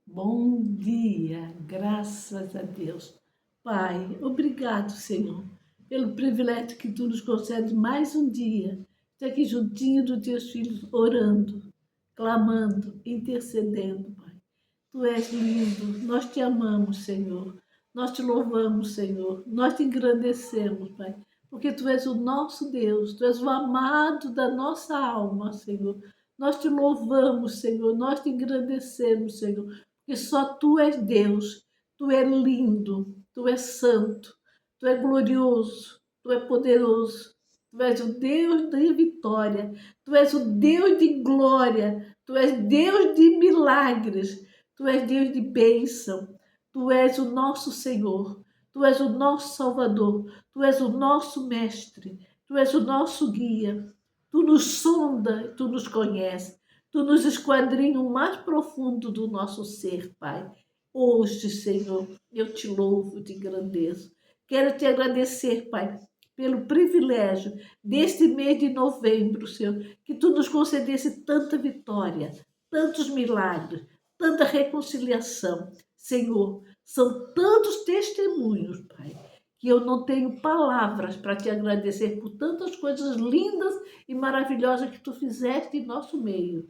Bom dia, graças a Deus. Pai, obrigado, Senhor, pelo privilégio que Tu nos concede mais um dia, estar aqui juntinho dos Teus filhos, orando, clamando, intercedendo, Pai. Tu és lindo, nós te amamos, Senhor. Nós te louvamos, Senhor. Nós te engrandecemos, Pai, porque Tu és o nosso Deus, Tu és o amado da nossa alma, Senhor. Nós te louvamos, Senhor. Nós te engrandecemos, Senhor, porque só Tu és Deus. Tu és lindo, Tu és santo, Tu és glorioso, Tu és poderoso. Tu és o Deus de vitória, Tu és o Deus de glória, Tu és Deus de milagres. Tu és Deus de bênção, Tu és o nosso Senhor, Tu és o nosso Salvador, Tu és o nosso Mestre, Tu és o nosso guia. Tu nos sonda, Tu nos conhece, Tu nos esquadrinha o mais profundo do nosso ser, Pai. Hoje, Senhor, eu te louvo, te engrandeço. Quero te agradecer, Pai, pelo privilégio deste mês de novembro, Senhor, que Tu nos concedesse tanta vitória, tantos milagres, tanta reconciliação. Senhor, são tantos testemunhos, Pai, que eu não tenho palavras para te agradecer por tantas coisas lindas e maravilhosas que Tu fizeste em nosso meio.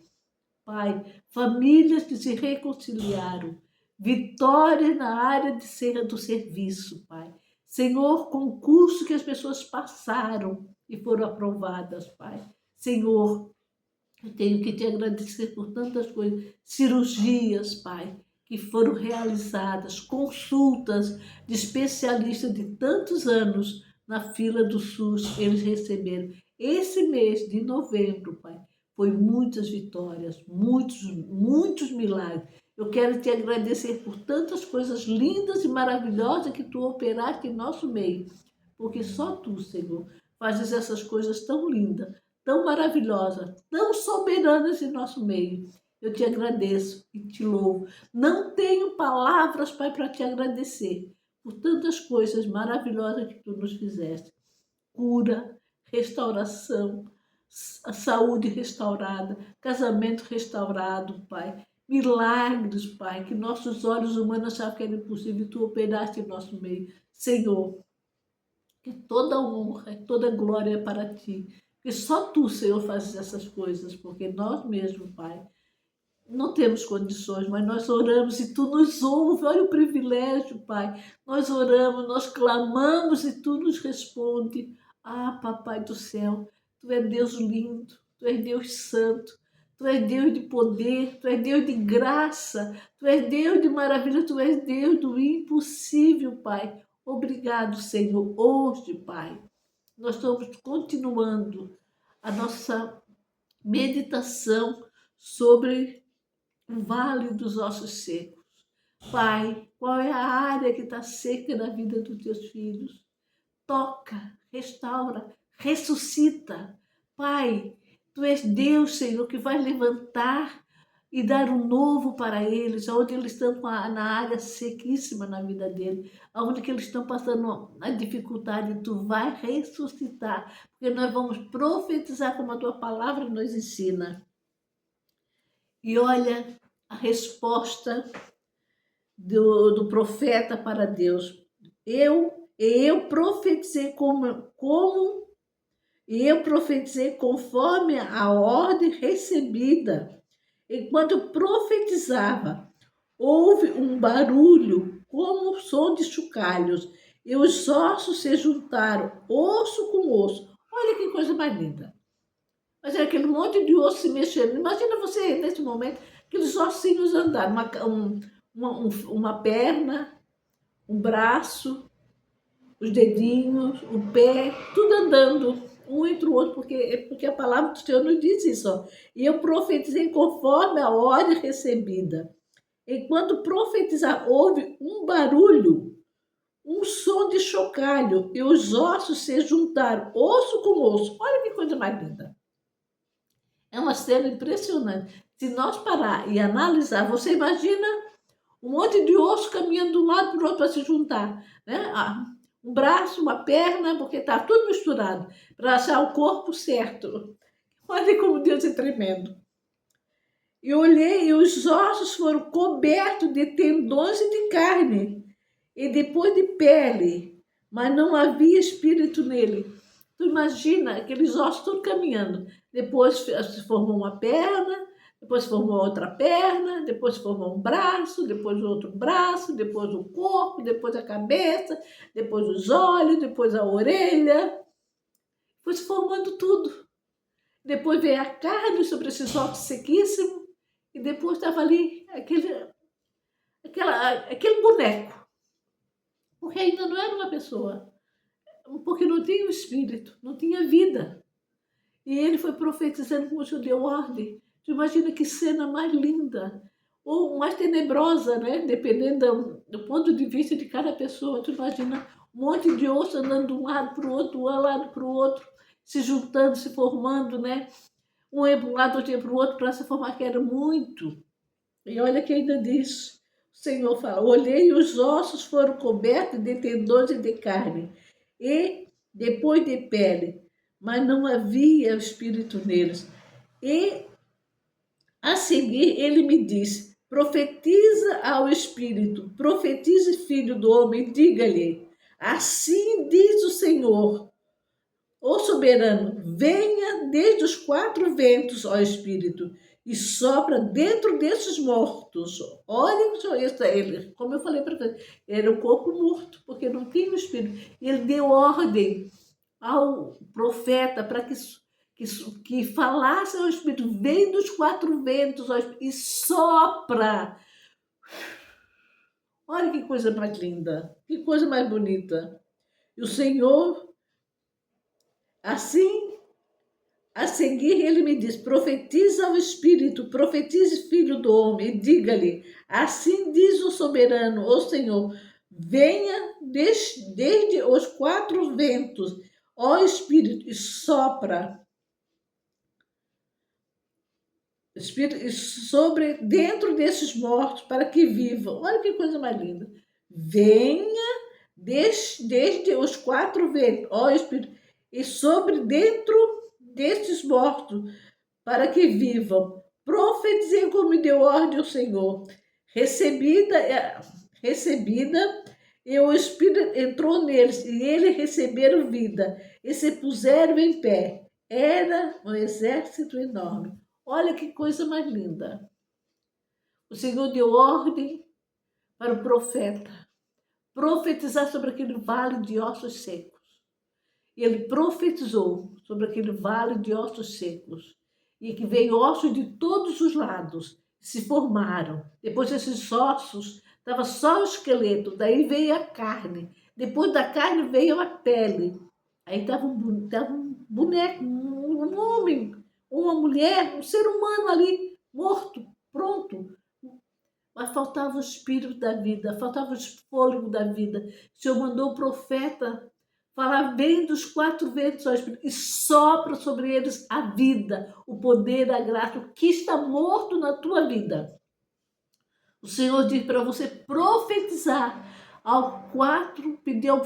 Pai, famílias que se reconciliaram, vitórias na área do serviço, Pai. Senhor, concurso que as pessoas passaram e foram aprovadas, Pai. Senhor, eu tenho que te agradecer por tantas coisas. Cirurgias, Pai, que foram realizadas, consultas de especialistas de tantos anos na fila do SUS, eles receberam. Esse mês de novembro, Pai, foi muitas vitórias, muitos milagres. Eu quero te agradecer por tantas coisas lindas e maravilhosas que Tu operaste em nosso meio, porque só Tu, Senhor, fazes essas coisas tão lindas, tão maravilhosas, tão soberanas em nosso meio. Eu te agradeço e te louvo. Não tenho palavras, Pai, para te agradecer por tantas coisas maravilhosas que Tu nos fizeste. Cura, restauração, a saúde restaurada, casamento restaurado, Pai. Milagres, Pai, que nossos olhos humanos achavam que era impossível, Tu operaste em nosso meio. Senhor, que toda honra e toda glória é para Ti. Que só Tu, Senhor, fazes essas coisas, porque nós mesmos, Pai, não temos condições, mas nós oramos e Tu nos ouves. Olha o privilégio, Pai. Nós oramos, nós clamamos e Tu nos responde. Ah, Papai do céu, Tu és Deus lindo, Tu és Deus santo, Tu és Deus de poder, Tu és Deus de graça, Tu és Deus de maravilha, Tu és Deus do impossível, Pai. Obrigado, Senhor, hoje, Pai. Nós estamos continuando a nossa meditação sobre o vale dos ossos secos. Pai, qual é a área que está seca na vida dos Teus filhos? Toca, restaura, ressuscita. Pai, Tu és Deus, Senhor, que vai levantar e dar um novo para eles, onde eles estão na área sequíssima na vida deles, onde que eles estão passando a dificuldade, Tu vai ressuscitar, porque nós vamos profetizar como a Tua palavra nos ensina. E olha a resposta do profeta para Deus. Eu profetizei eu profetizei conforme a ordem recebida. Enquanto profetizava, houve um barulho como o som de chocalhos, e os ossos se juntaram, osso com osso. Olha que coisa mais linda. Mas é aquele monte de osso se mexendo. Imagina você, nesse momento, aqueles ossinhos andando, uma perna, um braço, os dedinhos, o pé, tudo andando, um entre o outro, porque a palavra do Senhor nos diz isso. Ó. E eu profetizei conforme a ordem recebida. Enquanto profetizar, houve um barulho, um som de chocalho, e os ossos se juntaram, osso com osso. Olha que coisa mais linda. É uma cena impressionante. Se nós parar e analisar, você imagina um monte de osso caminhando de um lado para o outro para se juntar. Né? Um braço, uma perna, porque está tudo misturado, para achar o corpo certo. Olha como Deus é tremendo. E olhei, e os ossos foram cobertos de tendões e de carne, e depois de pele, mas não havia espírito nele. Tu imagina aqueles ossos todos caminhando. Depois se formou uma perna, depois se formou outra perna, depois se formou um braço, depois outro braço, depois o corpo, depois a cabeça, depois os olhos, depois a orelha. Foi se formando tudo. Depois veio a carne sobre esses ossos sequíssimos, e depois estava ali aquele boneco. Porque ainda não era uma pessoa. Porque não tinha o espírito, não tinha vida. E ele foi profetizando como se deu ordem. Tu imagina que cena mais linda, ou mais tenebrosa, né? Dependendo do ponto de vista de cada pessoa. Tu imagina um monte de osso andando de um lado para o outro, um lado para o outro, se juntando, se formando, né? Um ia para um lado, outro ia para o outro, para se formar, que era muito. E olha que ainda diz, o Senhor fala, olhei e os ossos foram cobertos de tendões e de carne, e depois de pele, mas não havia espírito neles. E a seguir ele me disse, profetiza ao espírito, profetize, filho do homem, diga-lhe, assim diz o Senhor, ó soberano, venha desde os quatro ventos, ó Espírito, e sopra dentro desses mortos. Olha só isso, ele, como eu falei para você, era o corpo morto, porque não tinha o Espírito. Ele deu ordem ao profeta para que falasse ao Espírito, vem dos quatro ventos, ó Espírito, e sopra. Olha que coisa mais linda, que coisa mais bonita. E o Senhor, assim, a seguir, ele me diz, profetiza ao Espírito, profetize, filho do homem, e diga-lhe, assim diz o soberano, o Senhor, venha desde os quatro ventos, ó Espírito, e sopra, Espírito, e sobre dentro desses mortos, para que vivam. Olha que coisa mais linda. Venha desde os quatro ventos, ó Espírito, e sobre dentro destes mortos, para que vivam. Profetizei como me deu ordem o Senhor. Recebida, e o Espírito entrou neles, e eles receberam vida, e se puseram em pé. Era um exército enorme. Olha que coisa mais linda. O Senhor deu ordem para o profeta profetizar sobre aquele vale de ossos secos. E ele profetizou sobre aquele vale de ossos secos. E que veio ossos de todos os lados, se formaram. Depois esses ossos, estava só o esqueleto, daí veio a carne. Depois da carne veio a pele. Aí estava um boneco, um homem, uma mulher, um ser humano ali, morto, pronto. Mas faltava o espírito da vida, faltava o fôlego da vida. O Senhor mandou o profeta falar bem dos quatro ventos, ó Espírito, e sopra sobre eles a vida, o poder, a graça, o que está morto na tua vida. O Senhor diz para você profetizar ao quatro, pedir ao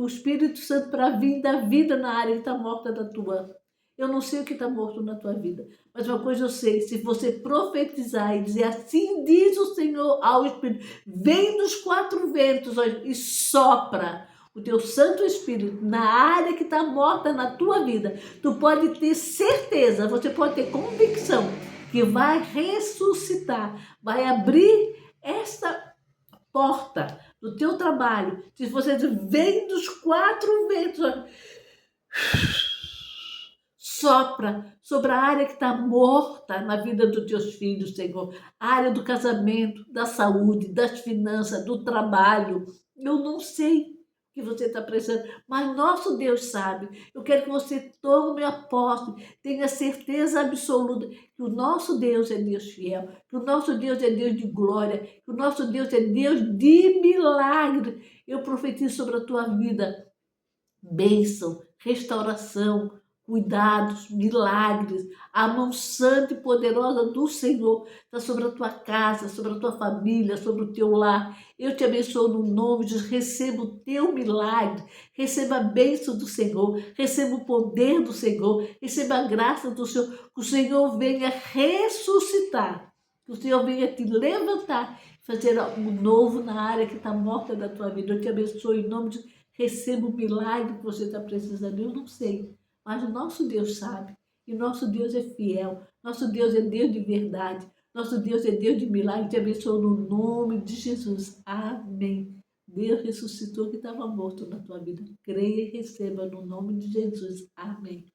Espírito Santo para vir dar vida na área que está morta da tua. Eu não sei o que está morto na tua vida, mas uma coisa eu sei, se você profetizar e dizer assim diz o Senhor ao Espírito, vem dos quatro ventos e sopra o teu Santo Espírito na área que está morta na tua vida, tu pode ter certeza, você pode ter convicção que vai ressuscitar, vai abrir esta porta do teu trabalho. Se você diz, vem dos quatro ventos, sopra sobre a área que está morta na vida dos teus filhos, Senhor. A área do casamento, da saúde, das finanças, do trabalho. Eu não sei o que você está precisando, mas nosso Deus sabe. Eu quero que você tome a posse, tenha certeza absoluta que o nosso Deus é Deus fiel, que o nosso Deus é Deus de glória, que o nosso Deus é Deus de milagre. Eu profetizo sobre a tua vida bênção, restauração, cuidados, milagres. A mão santa e poderosa do Senhor está sobre a tua casa, sobre a tua família, sobre o teu lar. Eu te abençoo no nome de Jesus. Receba o teu milagre, receba a bênção do Senhor, receba o poder do Senhor, receba a graça do Senhor, que o Senhor venha ressuscitar Que o Senhor venha te levantar, fazer algo novo na área que está morta da tua vida. Eu te abençoe em nome de... Receba o milagre que você está precisando. Eu não sei, mas o nosso Deus sabe. E o nosso Deus é fiel. Nosso Deus é Deus de verdade. Nosso Deus é Deus de milagre. Te abençoo no nome de Jesus. Amém. Deus ressuscitou que estava morto na tua vida. Creia e receba no nome de Jesus. Amém.